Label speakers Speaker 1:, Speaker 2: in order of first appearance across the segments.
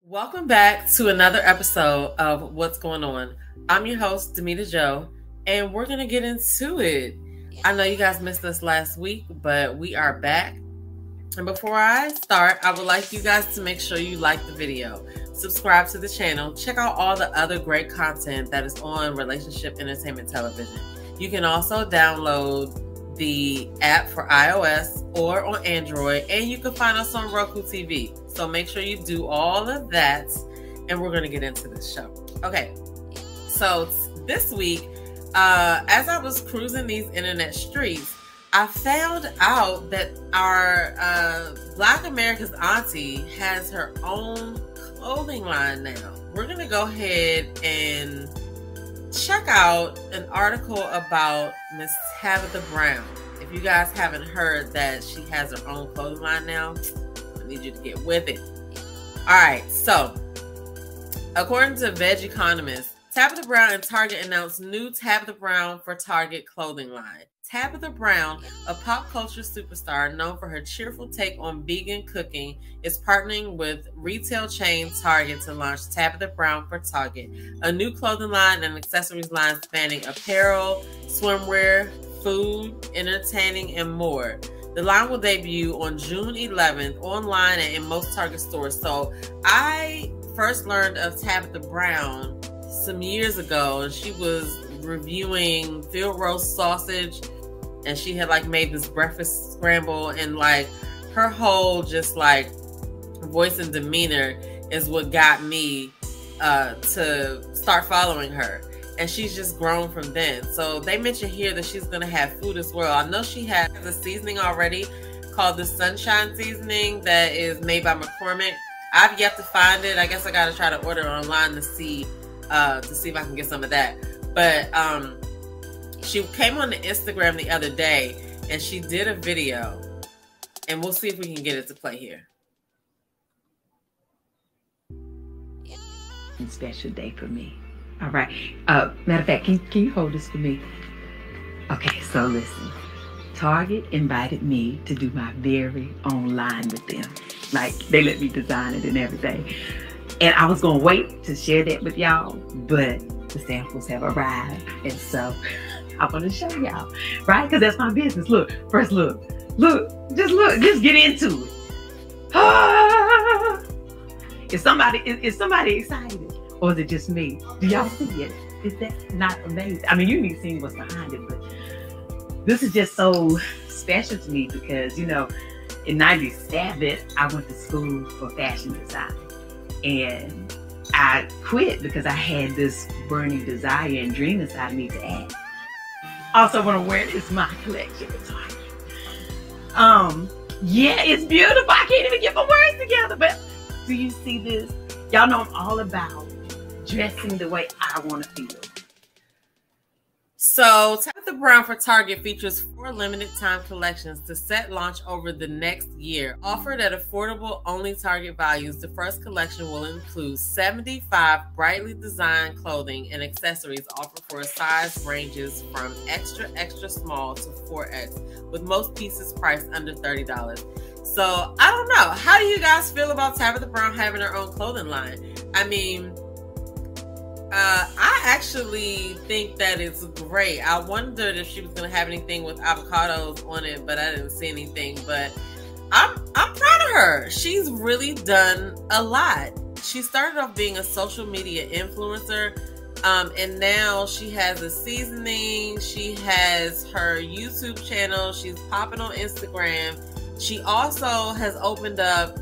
Speaker 1: Welcome back to another episode of What's Going On. I'm your host, Demita Jo, and we're going to get into it. I know you guys missed us last week, but we are back. And before I start, I would like you guys to make sure you like the video, subscribe to the channel, check out all the other great content that is on Relationship Entertainment Television. You can also download the app for iOS or on Android, and you can find us on Roku TV. So make sure you do all of that, and we're going to get into this show. Okay, so this week, as I was cruising these internet streets, I found out that our Black America's auntie has her own clothing line now. We're going to go ahead and check out an article about Miss Tabitha Brown. If you guys haven't heard that she has her own clothing line now, I need you to get with it. All right, so according to Veg Economist, Tabitha Brown and Target announced new Tabitha Brown for Target clothing line. Tabitha Brown, a pop culture superstar known for her cheerful take on vegan cooking, is partnering with retail chain Target to launch Tabitha Brown for Target, a new clothing line and accessories line spanning apparel, swimwear, food, entertaining, and more. The line will debut on June 11th online and in most Target stores. So I first learned of Tabitha Brown some years ago, and she was reviewing field roast sausage, and she had like made this breakfast scramble, and like her whole just like voice and demeanor is what got me to start following her. And she's just grown from then. So they mentioned here that she's going to have food as well. I know she has a seasoning already called the Sunshine Seasoning that is made by McCormick. I've yet to find it. I guess I got to try to order online to see if I can get some of that. But she came on the Instagram the other day and she did a video, and we'll see if we can get it to play here.
Speaker 2: A special day for me. All right. Matter of fact, can you hold this for me? Okay, so listen. Target invited me to do my very own line with them. Like, they let me design it and everything. And I was going to wait to share that with y'all, but the samples have arrived. And so I want to show y'all, right? Because that's my business. Look, first look, just get into it. Ah! Is somebody excited? Or is it just me? Do y'all see it? Is that not amazing? I mean, you need to see what's behind it, but this is just so special to me because, you know, in '97, I went to school for fashion design. And I quit because I had this burning desire and dream inside of me to act. Also want to wear this my collection at Target. Yeah, it's beautiful. I can't even get my words together, but do you see this? Y'all know I'm all about dressing the way I want to feel.
Speaker 1: So Tabitha Brown for Target features 4 limited time collections to set launch over the next year. Offered at affordable only Target values, the first collection will include 75 brightly designed clothing and accessories offered for a size ranges from extra small to 4X, with most pieces priced under $30. So I don't know. How do you guys feel about Tabitha Brown having her own clothing line? I mean, I actually think that it's great. I wondered if she was going to have anything with avocados on it, but I didn't see anything. But I'm proud of her. She's really done a lot. She started off being a social media influencer, and now she has a seasoning. She has her YouTube channel. She's popping on Instagram. She also has opened up.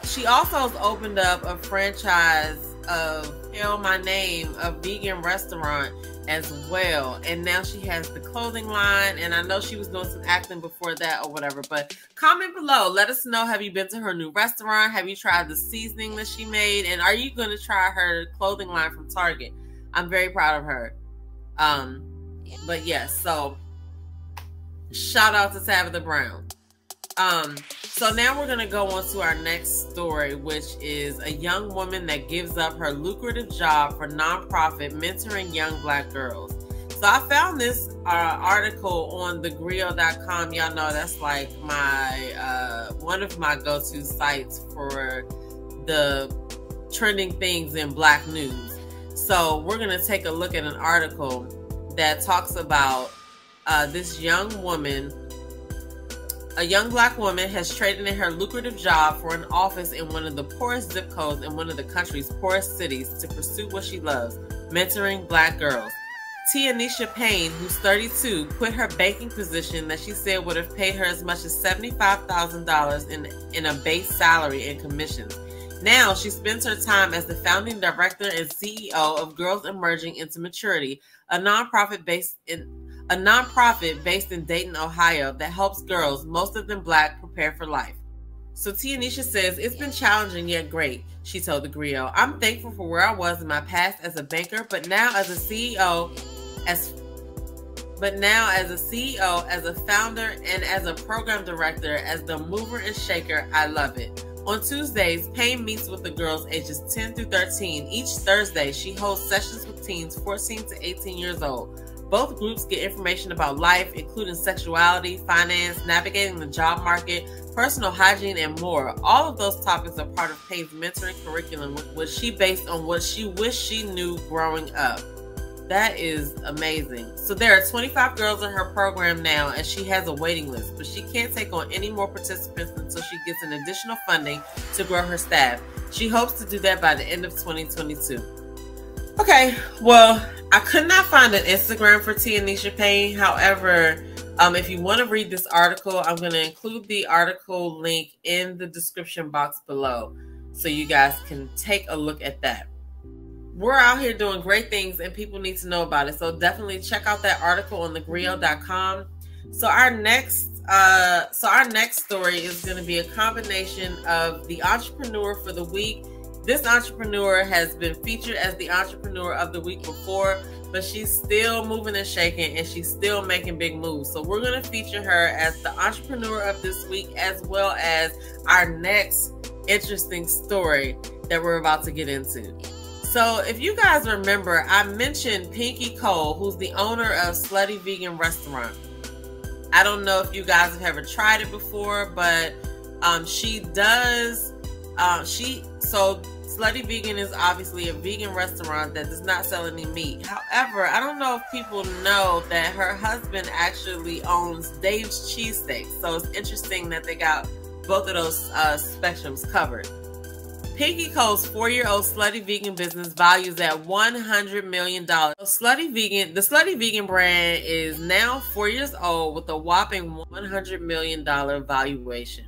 Speaker 1: She also has opened up a franchise of Hail My Name, a vegan restaurant as well. And now she has the clothing line, and I know she was doing some acting before that or whatever. But comment below, let us know, have you been to her new restaurant? Have you tried the seasoning that she made? And are you going to try her clothing line from Target? I'm very proud of her. But yes, so shout out to Tabitha Brown. So now we're going to go on to our next story, which is a young woman that gives up her lucrative job for nonprofit mentoring young Black girls. So I found this article on thegrio.com. Y'all know that's like my one of my go-to sites for the trending things in Black news. So we're going to take a look at an article that talks about this young woman. A young Black woman has traded in her lucrative job for an office in one of the poorest zip codes in one of the country's poorest cities to pursue what she loves, mentoring Black girls. Tianisha Payne, who's 32, quit her banking position that she said would have paid her as much as $75,000 in a base salary and commissions. Now she spends her time as the founding director and CEO of Girls Emerging into Maturity, a nonprofit based in Dayton, Ohio, that helps girls, most of them Black, prepare for life. So Tianisha says, "It's been challenging yet great," she told the Griot. "I'm thankful for where I was in my past as a banker, but now as a CEO, as a founder, and as a program director, as the mover and shaker, I love it." On Tuesdays, Payne meets with the girls ages 10 through 13. Each Thursday, she holds sessions with teens 14 to 18 years old. Both groups get information about life, including sexuality, finance, navigating the job market, personal hygiene, and more. All of those topics are part of Payne's mentoring curriculum, which she based on what she wished she knew growing up. That is amazing. So there are 25 girls in her program now, and she has a waiting list, but she can't take on any more participants until she gets an additional funding to grow her staff. She hopes to do that by the end of 2022. Okay, well, I could not find an Instagram for Tianisha Payne. However, if you want to read this article, I'm going to include the article link in the description box below so you guys can take a look at that. We're out here doing great things and people need to know about it. So definitely check out that article on thegriot.com. So our next story is going to be a combination of the entrepreneur for the week. This entrepreneur has been featured as the entrepreneur of the week before, but she's still moving and shaking and she's still making big moves. So we're going to feature her as the entrepreneur of this week, as well as our next interesting story that we're about to get into. So if you guys remember, I mentioned Pinky Cole, who's the owner of Slutty Vegan Restaurant. I don't know if you guys have ever tried it before, but she does. So Slutty Vegan is obviously a vegan restaurant that does not sell any meat. However, I don't know if people know that her husband actually owns Dave's Cheesesteaks. So it's interesting that they got both of those spectrums covered. Pinky Cole's 4-year-old Slutty Vegan business values at $100 million. The Slutty Vegan brand is now 4 years old with a whopping $100 million valuation.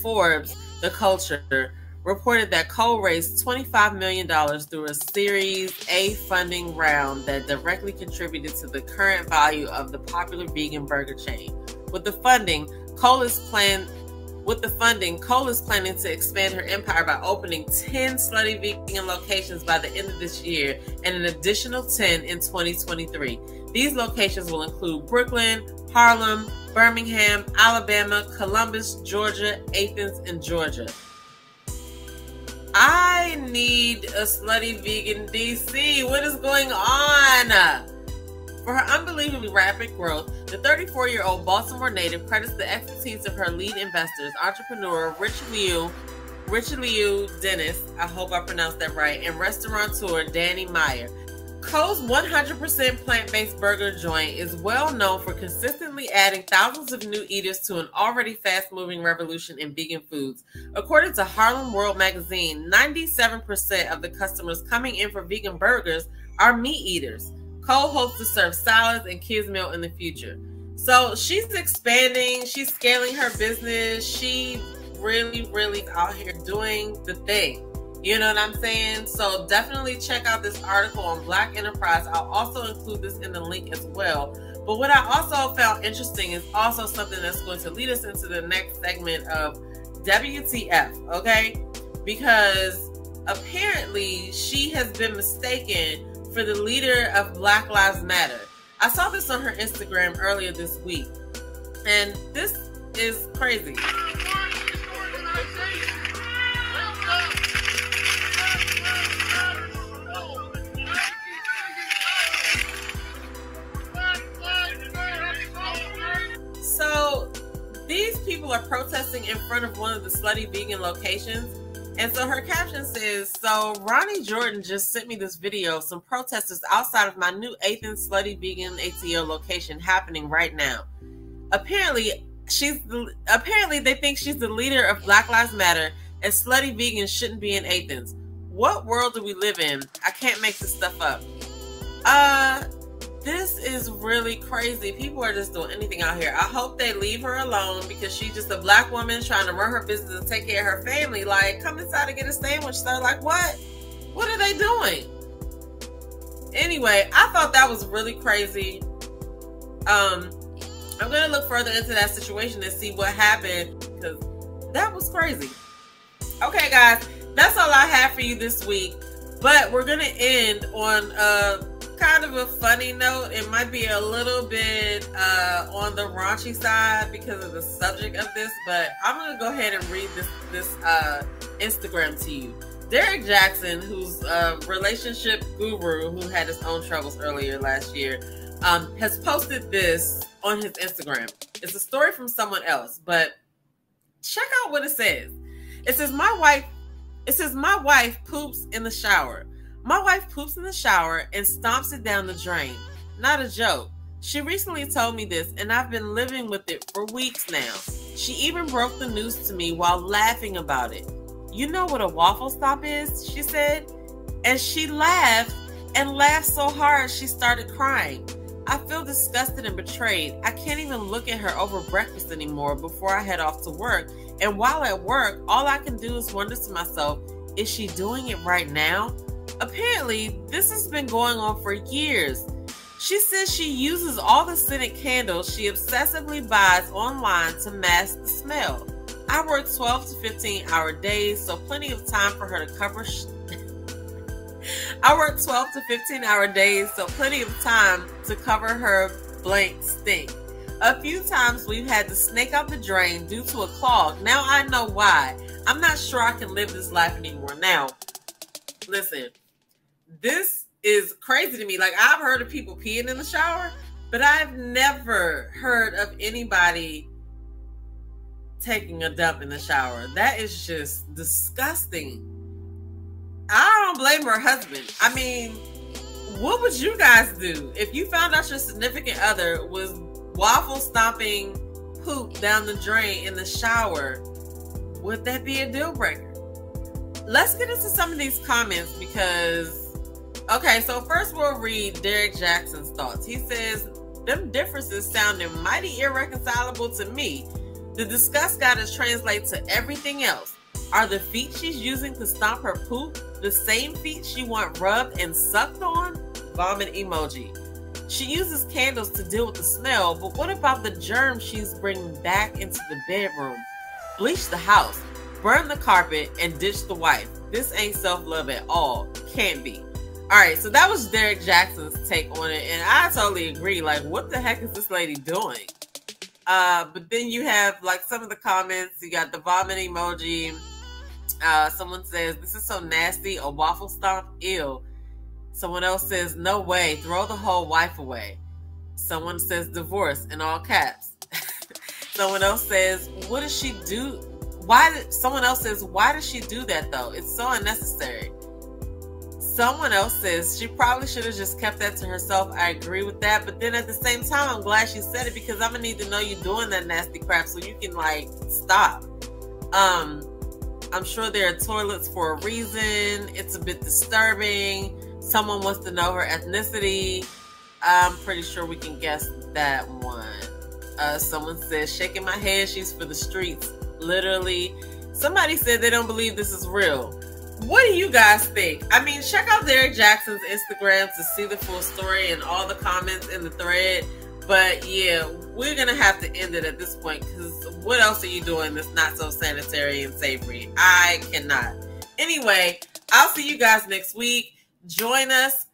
Speaker 1: Forbes, The Culture, reported that Cole raised $25 million through a Series A funding round that directly contributed to the current value of the popular vegan burger chain. With the funding, Cole is planning to expand her empire by opening 10 Slutty Vegan locations by the end of this year and an additional 10 in 2023. These locations will include Brooklyn, Harlem, Birmingham, Alabama, Columbus, Georgia, Athens, and Georgia. I need a Slutty Vegan DC. What is going on? For her unbelievably rapid growth, the 34-year-old Baltimore native credits the expertise of her lead investors, entrepreneur Richelieu Dennis, I hope I pronounced that right, and restaurateur Danny Meyer. Cole's 100% plant-based burger joint is well known for consistently adding thousands of new eaters to an already fast-moving revolution in vegan foods. According to Harlem World magazine, 97% of the customers coming in for vegan burgers are meat eaters. Cole hopes to serve salads and kids' meal in the future. So she's expanding, she's scaling her business, she really out here doing the thing. You know what I'm saying? So definitely check out this article on Black Enterprise. I'll also include this in the link as well. But what I also found interesting is also something that's going to lead us into the next segment of WTF, okay? Because apparently she has been mistaken for the leader of Black Lives Matter. I saw this on her Instagram earlier this week, and this is crazy. So these people are protesting in front of one of the Slutty Vegan locations, And so her caption says, so Ronnie Jordan just sent me this video of some protesters outside of my new Athens Slutty Vegan ATL location happening right now. Apparently they think she's the leader of Black Lives Matter and slutty vegans shouldn't be in Athens. What world do we live in? I can't make this stuff up. This is really crazy. People are just doing anything out here. I hope they leave her alone because she's just a black woman trying to run her business and take care of her family. Like, come inside and get a sandwich, sir. Like, what? What are they doing? Anyway, I thought that was really crazy. I'm going to look further into that situation and see what happened because that was crazy. Okay, guys, that's all I have for you this week. But we're going to end on kind of a funny note. It might be a little bit on the raunchy side because of the subject of this, but I'm going to go ahead and read this Instagram to you. Derek Jackson, who's a relationship guru who had his own troubles earlier last year, has posted this on his Instagram. It's a story from someone else, but check out what it says. It says, my wife poops in the shower. My wife poops in the shower and stomps it down the drain. Not a joke. She recently told me this and I've been living with it for weeks now. She even broke the news to me while laughing about it. You know what a waffle stop is? She said. And she laughed and laughed so hard she started crying. I feel disgusted and betrayed. I can't even look at her over breakfast anymore before I head off to work. And while at work, all I can do is wonder to myself, is she doing it right now? Apparently, this has been going on for years. She says she uses all the scented candles she obsessively buys online to mask the smell. I work 12 to 15 hour days, so plenty of time for her to cover I work 12 to 15 hour days, so plenty of time to cover her blank stink. A few times we've had to snake out the drain due to a clog. Now I know why. I'm not sure I can live this life anymore. Now, listen, this is crazy to me. Like, I've heard of people peeing in the shower, but I've never heard of anybody taking a dump in the shower. That is just disgusting. I don't blame her husband. I mean, what would you guys do if you found out your significant other was waffle stomping poop down the drain in the shower? Would that be a deal breaker? Let's get into some of these comments because, okay, so first we'll read Derek Jackson's thoughts. He says, them differences sounded mighty irreconcilable to me. The disgust gotta translate to everything else. Are the feet she's using to stomp her poop the same feet she want rubbed and sucked on? Vomit emoji. She uses candles to deal with the smell, but what about the germs she's bringing back into the bedroom? Bleach the house, burn the carpet, and ditch the wife. This ain't self-love at all. Can't be. All right, so that was Derek Jackson's take on it, and I totally agree. Like, what the heck is this lady doing? But then you have, like, some of the comments. You got the vomit emoji. Someone says, this is so nasty, a waffle stomp, ew. Someone else says, no way, throw the whole wife away. Someone says, divorce, in all caps. Someone else says, what does she do? Someone else says, why does she do that though? It's so unnecessary. Someone else says, she probably should have just kept that to herself. I agree with that. But then at the same time, I'm glad she said it because I'm gonna need to know you doing that nasty crap so you can, like, stop. I'm sure there are toilets for a reason. It's a bit disturbing. Someone wants to know her ethnicity. I'm pretty sure we can guess that one. Someone says, shaking my head, she's for the streets. Literally. Somebody said they don't believe this is real. What do you guys think? I mean, check out Derek Jackson's Instagram to see the full story and all the comments in the thread. But yeah, we're going to have to end it at this point because what else are you doing that's not so sanitary and savory? I cannot. Anyway, I'll see you guys next week. Join us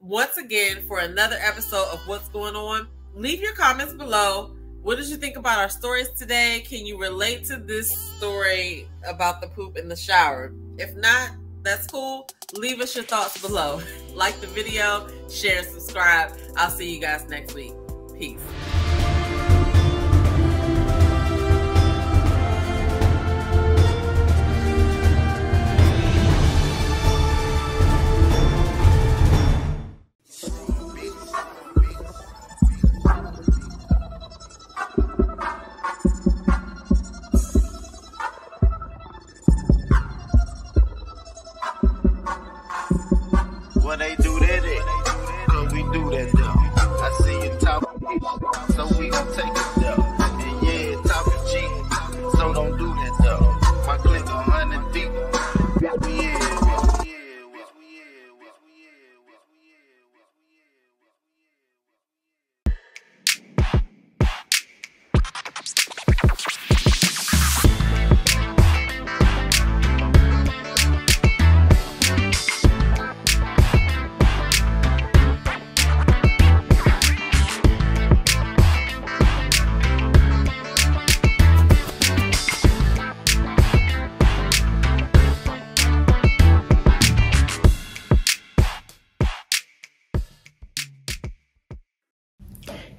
Speaker 1: once again for another episode of What's Going On. Leave your comments below. What did you think about our stories today? Can you relate to this story about the poop in the shower? If not, that's cool. Leave us your thoughts below. Like the video, share, subscribe. I'll see you guys next week. Peace.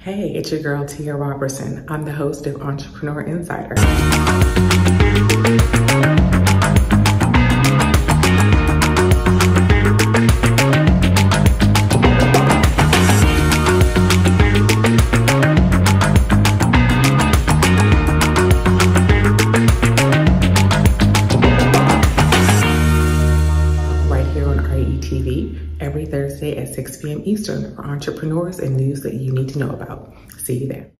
Speaker 3: Hey, it's your girl Tia Robertson. I'm the host of Entrepreneur Insider. Right here on RETV, every Thursday at 6 p.m. Eastern for entrepreneurs and news that you need to know about. See you there.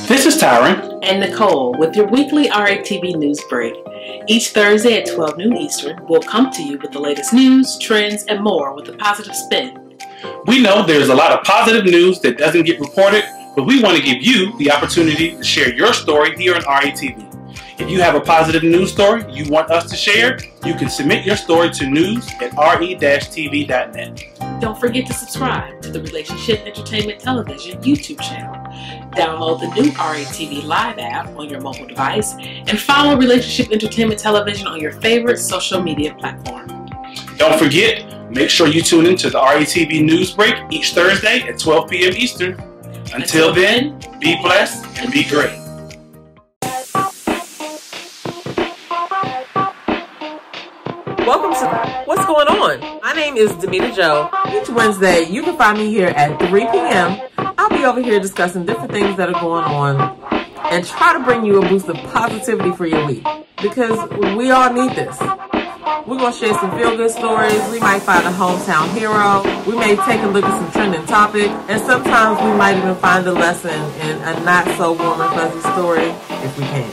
Speaker 4: This is Tyron
Speaker 5: and Nicole with your weekly RATV news break. Each Thursday at 12 noon Eastern, we'll come to you with the latest news, trends, and more with a positive spin.
Speaker 4: We know there's a lot of positive news that doesn't get reported, but we want to give you the opportunity to share your story here on RATV. If you have a positive news story you want us to share, you can submit your story to news@re-tv.net.
Speaker 5: Don't forget to subscribe to the Relationship Entertainment Television YouTube channel. Download the new RATV Live app on your mobile device and follow Relationship Entertainment Television on your favorite social media platform.
Speaker 4: Don't forget, make sure you tune into the RATV News Break each Thursday at 12 p.m. Eastern. Until then, be blessed and be great.
Speaker 1: Welcome to What's Going On? My name is Demita Joe. Each Wednesday, you can find me here at 3 p.m. I'll be over here discussing different things that are going on and try to bring you a boost of positivity for your week because we all need this. We're going to share some feel-good stories. We might find a hometown hero. We may take a look at some trending topic. And sometimes we might even find a lesson in a not-so-warm and fuzzy story if we can.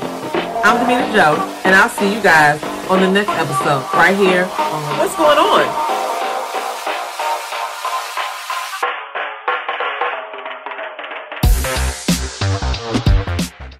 Speaker 1: I'm Demita Joe, and I'll see you guys on the next episode right here on What's Going On?